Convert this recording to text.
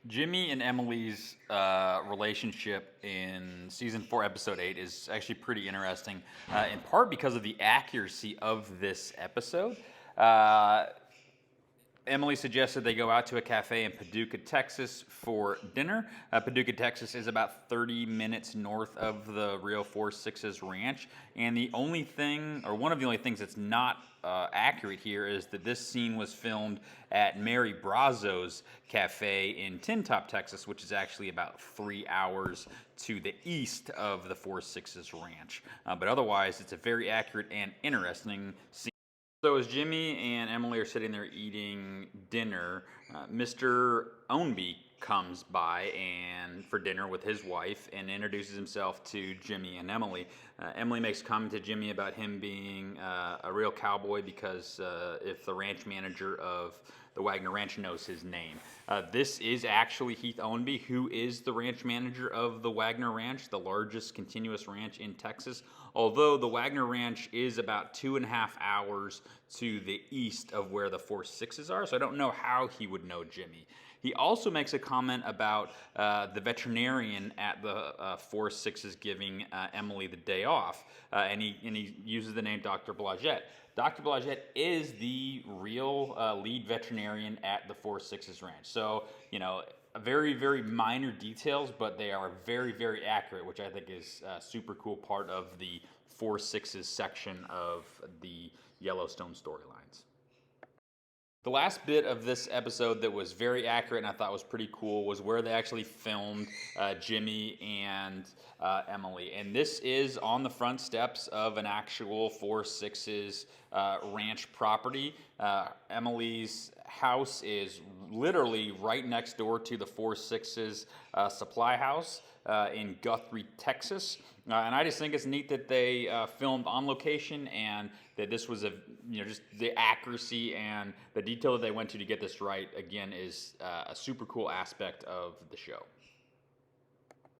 Jimmy and Emily's relationship in season 4, episode 8 is actually pretty interesting, in part because of the accuracy of this episode. Uh, Emily suggested they go out to a cafe in Paducah, Texas for dinner. Paducah, Texas is about 30 minutes north of the Rio 46's ranch. And the only thing, or one of the only things that's not accurate here, is that this scene was filmed at Mary Brazo's cafe in Tin Top, Texas, which is actually about 3 hours to the east of the 46's ranch. But otherwise, it's a very accurate and interesting scene. So as Jimmy and Emily are sitting there eating dinner, Mr. Ownby comes by and for dinner with his wife and introduces himself to Jimmy and Emily. Emily makes a comment to Jimmy about him being a real cowboy because if the ranch manager of the Wagner Ranch knows his name. This is actually Heath Ownby, who is the ranch manager of the Wagner Ranch, the largest continuous ranch in Texas. Although the Wagner Ranch is about 2.5 hours to the east of where the 46s are, so I don't know how he would know Jimmy. He also makes a comment about the veterinarian at the 46s giving Emily the day off, and he uses the name Dr. Blagett. Dr. Blagett is the real lead veterinarian at the 46s ranch. So, very, very minor details, but they are very, very accurate, which I think is a super cool part of the 46s section of the Yellowstone storylines. The last bit of this episode that was very accurate and I thought was pretty cool was where they actually filmed Jimmy and Emily. And this is on the front steps of an actual 4-6's ranch property. Emily's house is literally right next door to the 4-6's supply house in Guthrie, Texas. And I just think it's neat that they filmed on location and that this was just the accuracy and the detail that they went to get this right, again, is a super cool aspect of the show.